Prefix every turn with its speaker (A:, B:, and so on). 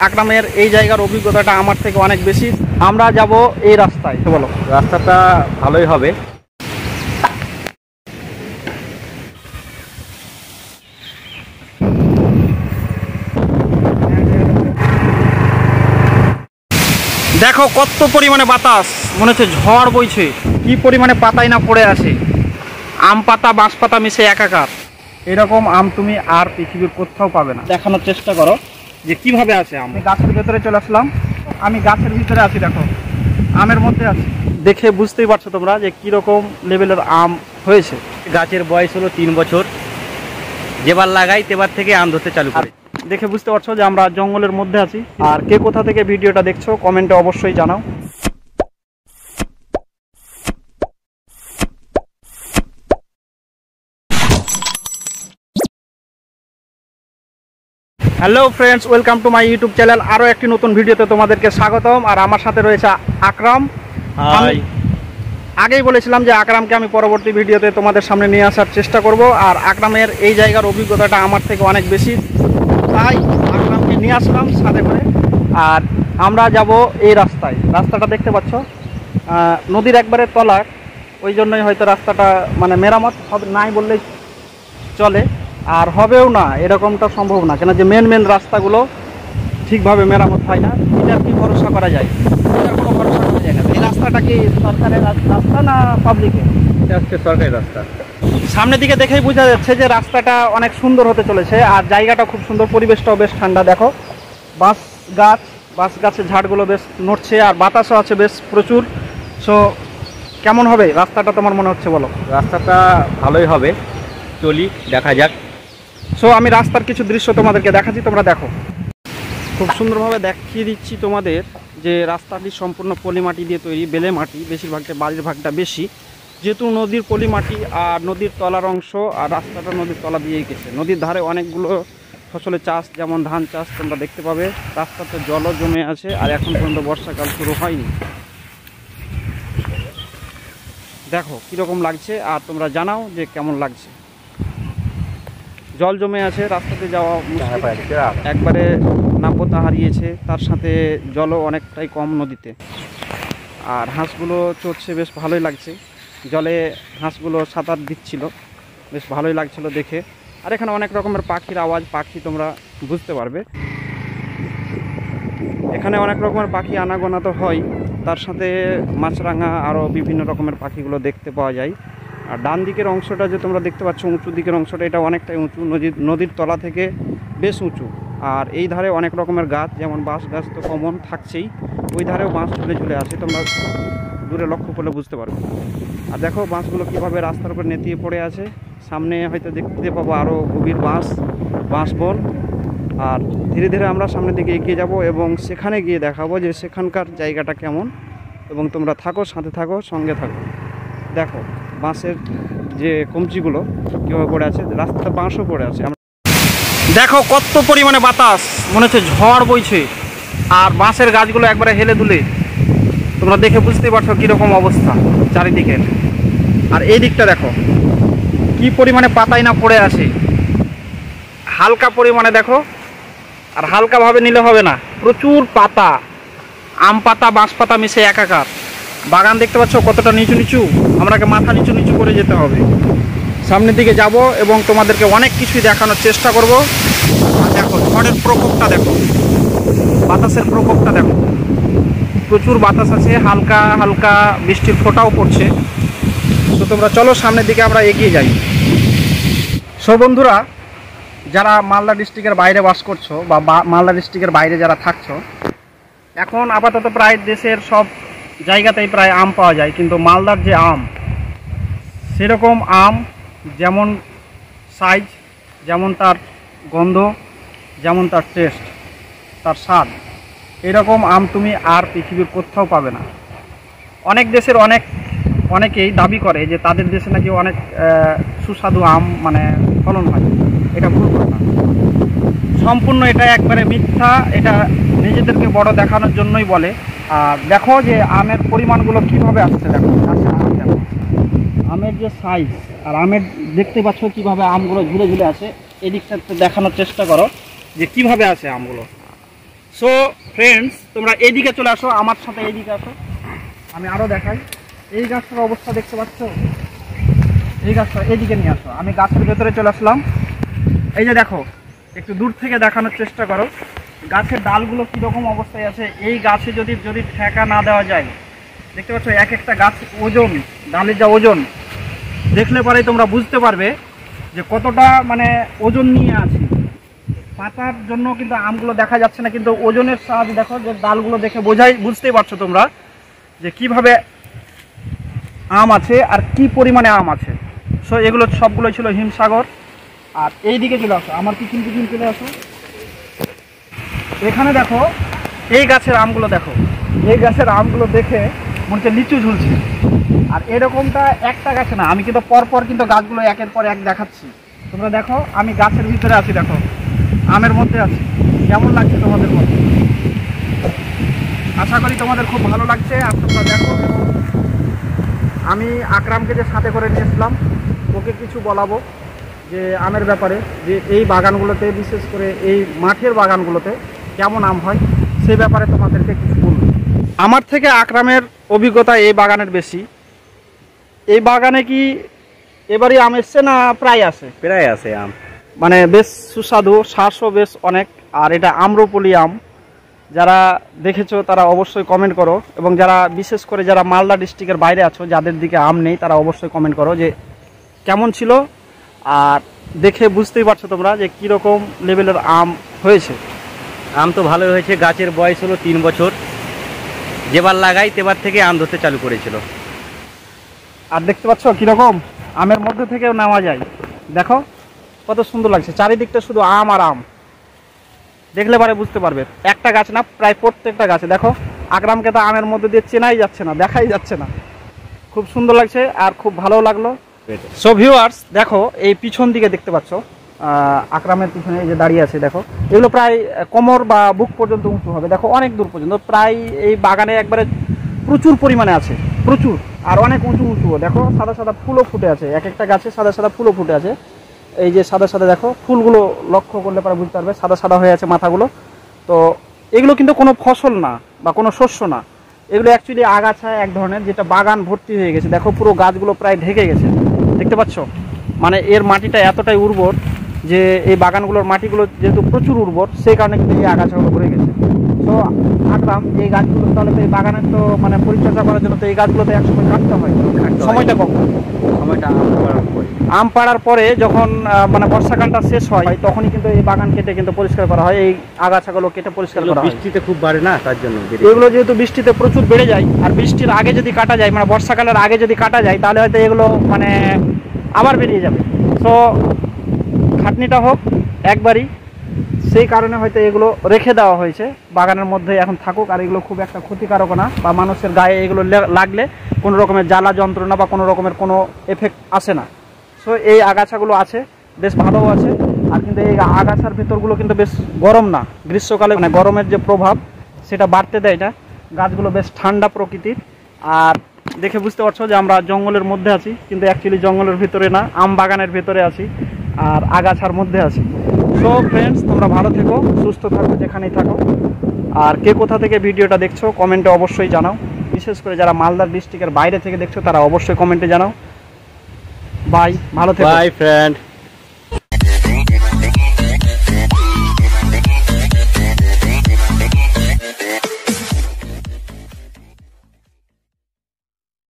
A: আকরামের এই জায়গার অভিজ্ঞতাটা আমার থেকে অনেক বেশি। আমরা যাব এই রাস্তায়, বলো
B: রাস্তাটা ভালোই হবে।
A: দেখো কত পরিমাণে বাতাস, মনে হচ্ছে ঝড় বইছে। কি পরিমাণে পাতাই না পড়ে আছে, আম পাতা বাঁশ পাতা মিশে একাকার। এরকম আম তুমি আর পৃথিবীর কোথাও পাবে না। দেখানোর চেষ্টা করো যে কিভাবে আছে আম। গাছের ভেতরে চলে আসলাম, আমি গাছের ভিতরে আছি, দেখো আমের মধ্যে আছি। দেখে বুঝতেই পারছো তোমরা যে কিরকম লেভেলের আম হয়েছে।
B: গাছের বয়স হলো 3 বছর, যেবার লাগাই তেবার থেকে আম ধরতে চালু করে।
A: দেখে বুঝতে পারছো যে আমরা জঙ্গলের মধ্যে আছি। আর কে কোথা থেকে ভিডিওটা দেখছো কমেন্টে অবশ্যই জানাও। Hello friends, welcome to my YouTube channel. আরও একটি নতুন ভিডিওতে তোমাদেরকে স্বাগতম। আর আমার সাথে রয়েছে আকরাম।
B: হাই।
A: আগেই বলেছিলাম যে আকরামকে আমি পরবর্তী ভিডিওতে তোমাদের সামনে নিয়ে আসার চেষ্টা করব। আর আকরামের এই জায়গার অভিজ্ঞতাটা আমার থেকে অনেক বেশি, তাই আকরামকে নিয়ে আসলাম সাথে করে। আর আমরা যাব এই রাস্তায়। রাস্তাটা দেখতে পাচ্ছ নদীর একবারে তলার, ওই জন্যই হয়তো রাস্তাটা মানে মেরামত হবে নাই বললেই চলে, আর হবেও না এরকমটা সম্ভব না, কেন যে মেন রাস্তাগুলো ঠিকভাবে মেরামত হয় না। এটার কি ভরসা করা যায়? এটার কোনো ভরসা করা যায় না। এই রাস্তাটা কি সরকারের রাস্তা না পাবলিকের?
B: এটা হচ্ছে সরকারি রাস্তা।
A: সামনের দিকে দেখেই বোঝা যাচ্ছে যে রাস্তাটা অনেক সুন্দর হতে চলেছে, আর জায়গাটা খুব সুন্দর, পরিবেশটাও বেশ ঠান্ডা। দেখো বাঁশ গাছের ঝাড়গুলো বেশ নড়ছে, আর বাতাসও আছে বেশ প্রচুর। সো কেমন হবে রাস্তাটা তোমার মনে হচ্ছে বলো?
B: রাস্তাটা ভালোই হবে, চলি দেখা যাক।
A: সো আমি রাস্তার কিছু দৃশ্য তোমাদেরকে দেখাচ্ছি, তোমরা দেখো। খুব সুন্দরভাবে দেখিয়ে দিচ্ছি তোমাদের যে রাস্তাটি সম্পূর্ণ পলি মাটি দিয়ে তৈরি, বেলে মাটি বেশিরভাগটা, বাড়ির ভাগটা বেশি, যেহেতু নদীর পলি মাটি আর নদীর তলার অংশ, আর রাস্তাটা নদীর তলা দিয়েই গেছে। নদীর ধারে অনেকগুলো ফসলের চাষ, যেমন ধান চাষ তোমরা দেখতে পাবে। রাস্তাতে জলও জমে আছে, আর এখন পর্যন্ত বর্ষাকাল শুরু হয়নি। দেখো কীরকম লাগছে, আর তোমরা জানাও যে কেমন লাগছে। জল জমে আছে, রাস্তাতে যাওয়া একবারে নাব্যতা হারিয়েছে, তার সাথে জলও অনেকটাই কম নদীতে। আর হাঁসগুলো চড়ছে, বেশ ভালোই লাগছে। জলে হাঁসগুলো সাঁতার দিচ্ছিল, বেশ ভালোই লাগছিল দেখে। আর এখানে অনেক রকমের পাখির আওয়াজ, পাখি তোমরা বুঝতে পারবে। এখানে অনেক রকমের পাখি আনাগোনা তো হয়, তার সাথে মাছরাঙা আরও বিভিন্ন রকমের পাখিগুলো দেখতে পাওয়া যায়। আর ডান দিকের অংশটা যে তোমরা দেখতে পাচ্ছ, উঁচু দিকের অংশটা, এটা অনেকটাই উঁচু, নদীর তলা থেকে বেশ উঁচু। আর এই ধারে অনেক রকমের গাছ, যেমন বাঁশ গাছ তো কমন থাকছেই, ওই ধারেও বাঁশ ঝুলে আছে, তোমরা দূরে লক্ষ্য করলে বুঝতে পারবে। আর দেখো বাঁশগুলো কীভাবে রাস্তার উপর নেতিয়ে পড়ে আছে। সামনে হয়তো দেখতে পাবো আরও গভীর বাঁশ বন। আর ধীরে ধীরে আমরা সামনের দিকে এগিয়ে যাব, এবং সেখানে গিয়ে দেখাবো যে সেখানকার জায়গাটা কেমন। এবং তোমরা থাকো, সাথে থাকো, সঙ্গে থাকো। দেখো বাঁশের যে কঞ্চিগুলো কীভাবে পড়ে আছে, রাস্তাতে বাঁশও পড়ে আছে। দেখো কত পরিমাণে বাতাস, মনে হচ্ছে ঝড় বইছে, আর বাঁশের গাছগুলো একবারে হেলে দুলে। তোমরা দেখে বুঝতেই পারছো কীরকম অবস্থা চারিদিকের। আর এই দিকটা দেখো কি পরিমাণে পাতাই না পড়ে আছে, হালকা পরিমাণে দেখো। আর হালকাভাবে নিলে হবে না, প্রচুর পাতা, আম পাতা বাঁশ পাতা মিশে একাকার। বাগান দেখতে পাচ্ছ কতটা নিচু নিচু, আমরাকে মাথা নিচু করে যেতে হবে। সামনের দিকে যাব এবং তোমাদেরকে অনেক কিছুই দেখানোর চেষ্টা করব। দেখো ঝড়ের প্রকোপটা দেখো, বাতাসের প্রকোপটা দেখো, প্রচুর বাতাস আছে, হালকা হালকা বৃষ্টির ফোঁটাও পড়ছে। তো তোমরা চলো সামনের দিকে আমরা এগিয়ে যাই। সো বন্ধুরা, যারা মালদা ডিস্ট্রিক্টের বাইরে বাস করছো বা মালদা ডিস্ট্রিক্টের বাইরে যারা থাকছো, এখন আপাতত প্রায় দেশের সব জায়গাতেই প্রায় আম পাওয়া যায়, কিন্তু মালদার যে আম, সেরকম আম, যেমন সাইজ, যেমন তার গন্ধ, যেমন তার টেস্ট, তার স্বাদ, এরকম আম তুমি আর পৃথিবীর কোথাও পাবে না। অনেক দেশের অনেকেই দাবি করে যে তাদের দেশে নাকি অনেক সুস্বাদু আম মানে ফলন হয়। এটা ভুল কথা, সম্পূর্ণ এটা একবারে মিথ্যা। এটা নিজেদেরকে বড় দেখানোর জন্যই বলে। আর দেখো যে আমের পরিমাণগুলো কীভাবে আসছে, দেখো আমের যে সাইজ, আর আমের দেখতে পাচ্ছ কীভাবে আমগুলো ঝুলে আছে। এদিকটাতে দেখানোর চেষ্টা করো যে কীভাবে আছে আমগুলো। সো ফ্রেন্ডস, তোমরা এইদিকে চলে আসো, আমার সাথে এইদিকে আসো, আমি আরও দেখাই। এই গাছটার অবস্থা দেখতে পাচ্ছ, এই গাছটা এইদিকে নিয়ে আসো। আমি গাছের ভেতরে চলে আসলাম। এই যে দেখো, একটু দূর থেকে দেখানোর চেষ্টা করো গাছের ডালগুলো কীরকম অবস্থায় আছে। এই গাছে যদি যদি ঠেকা না দেওয়া যায়, দেখতে পাচ্ছ এক একটা গাছ ওজন, ডালের যা ওজন দেখলে পরেই তোমরা বুঝতে পারবে যে কতটা মানে ওজন নিয়ে আছে। পাতার জন্য কিন্তু আমগুলো দেখা যাচ্ছে না, কিন্তু ওজনের সাহায্যে দেখো যে ডালগুলো দেখে বুঝতেই পারছো তোমরা যে কিভাবে আম আছে আর কি পরিমাণে আম আছে। সো এগুলো সবগুলো ছিল হিমসাগর। আর এই দিকে চলে আসো, আমার পিছন পিছন চলে আসো। এখানে দেখো এই গাছের আমগুলো দেখো, এই গাছের আমগুলো দেখে মনে হচ্ছে লিচু ঝুলছে। আর এরকমটা একটা গাছে না, আমি কিন্তু পরপর কিন্তু গাছগুলো একের পর এক দেখাচ্ছি। তোমরা দেখো আমি গাছের ভিতরে আছি, দেখো আমের মধ্যে আছি। কেমন লাগছে তোমাদের মধ্যে? আশা করি তোমাদের খুব ভালো লাগছে। আর তোমরা দেখো, আমি আকরামকে যে সাথে করে নিয়েছিলাম, ওকে কিছু বলাবো যে আমের ব্যাপারে, যে এই বাগানগুলোতে, বিশেষ করে এই মাঠের বাগানগুলোতে কেমন আম হয় সেই ব্যাপারে তোমাদেরকে কিছু বলবো। আমার থেকে আকরামের অভিজ্ঞতা এই বাগানের বেশি। এই বাগানে কি এবারই আম এসছে না প্রায় আছে?
B: প্রায় আছে আম,
A: মানে বেশ সুস্বাদু, শ্বাসও বেশ অনেক। আর এটা আম্রপলি আম। যারা দেখেছো তারা অবশ্যই কমেন্ট করো, এবং যারা বিশেষ করে যারা মালদা ডিস্ট্রিক্টের বাইরে আছো, যাদের দিকে আম নেই, তারা অবশ্যই কমেন্ট করো যে কেমন ছিল। আর দেখে বুঝতেই পারছো তোমরা যে কীরকম লেভেলের আম হয়েছে।
B: আম তো ভালো হয়েছে। গাছের বয়স হলো 3 বছর। যেবার লাগাই তেবার থেকে আম ধরতে চালু করেছিল।
A: আর দেখতে পাচ্ছ কীরকম আমের মধ্যে থেকেও নেওয়া যায়। দেখো কত সুন্দর লাগছে, চারিদিকটা শুধু আম আর আম। দেখলে পরে বুঝতে পারবে, একটা গাছ না, প্রায় প্রত্যেকটা গাছে। দেখো আকরামকে তো আমের মধ্যে দিয়ে চেনাই যাচ্ছে না, দেখাই যাচ্ছে না। খুব সুন্দর লাগছে আর খুব ভালো লাগলো। সো ভিউয়ার্স, দেখো এই পিছন দিকে দেখতে পাচ্ছ, আকরামের পিছনে এই যে দাঁড়িয়ে আছে, দেখো এগুলো প্রায় কোমর বা বুক পর্যন্ত উঁচু হবে। দেখো অনেক দূর পর্যন্ত, প্রায় এই বাগানে একবারে প্রচুর পরিমাণে আছে, প্রচুর। আর অনেক উঁচু উঁচুও। দেখো সাদা সাদা ফুলও ফুটে আছে, এক একটা গাছে সাদা সাদা ফুলও ফুটে আছে। এই যে সাদা সাদা দেখো ফুলগুলো, লক্ষ্য করলে পরে বুঝতে পারবে সাদা সাদা হয়ে আছে মাথাগুলো। তো এগুলো কিন্তু কোনো ফসল না বা কোনো শস্য না, এগুলো অ্যাকচুয়ালি আগাছা এক ধরনের, যেটা বাগান ভর্তি হয়ে গেছে। দেখো পুরো গাছগুলো প্রায় ঢেকে গেছে, দেখতে পাচ্ছ। মানে এর মাটিটা এতটাই উর্বর যে এই বাগানগুলোর মাটিগুলো যেহেতু প্রচুর উর্বর, সেই কারণে কিন্তু এই আগাছাগুলো ভরে গেছে। তো আকরাম, এই গাছগুলো তাহলে তো এই বাগানের তো মানে পরিচর্যা করার জন্য তো এই গাছগুলো তো একসময় কাটতে হয়। সময়টা কখন?
B: সময়টা
A: আম পাড়ার পরে যখন মানে বর্ষাকালটা শেষ হয়, তখনই কিন্তু এই বাগান কেটে কিন্তু পরিষ্কার করা হয়, এই আগাছাগুলো কেটে পরিষ্কার করা হয়।
B: বৃষ্টিতে খুব বাড়ে না, তার জন্য
A: এগুলো যেহেতু বৃষ্টিতে প্রচুর বেড়ে যায়, আর বৃষ্টির আগে যদি কাটা যায়, মানে বর্ষাকালের আগে যদি কাটা যায়, তাহলে হয়তো এগুলো মানে আবার বেরিয়ে যাবে। তো খাটনিটা হোক একবারই, সেই কারণে হয়তো এগুলো রেখে দেওয়া হয়েছে বাগানের মধ্যে, এখন থাকুক। আর এগুলো খুব একটা ক্ষতিকারক না, বা মানুষের গায়ে এগুলো লাগলে কোনো রকমের জ্বালা যন্ত্রণা বা কোনো রকমের কোনো এফেক্ট আসে না। সো এই আগাছাগুলো আছে, বেশ ভালোও আছে। আর কিন্তু এই আগাছার ভেতরগুলো কিন্তু বেশ গরম না, গ্রীষ্মকালে মানে গরমের যে প্রভাব সেটা বাড়তে দেয় না। গাছগুলো বেশ ঠান্ডা প্রকৃতির। আর দেখে বুঝতে পারছো যে আমরা জঙ্গলের মধ্যে আছি, কিন্তু অ্যাকচুয়ালি জঙ্গলের ভিতরে না, আম বাগানের ভেতরে আছি আর আগাছার মধ্যে আছি। সো ফ্রেন্ডস, তোমরা ভালো থেকো, সুস্থ থাকো যেখানেই থাকো। আর কে কোথা থেকে ভিডিওটা দেখছো কমেন্টে অবশ্যই জানাও। বিশেষ করে যারা মালদা ডিস্ট্রিক্টের বাইরে থেকে দেখছো তারা অবশ্যই কমেন্টে জানাও। বাই, ভালো থেকো।
B: By friend.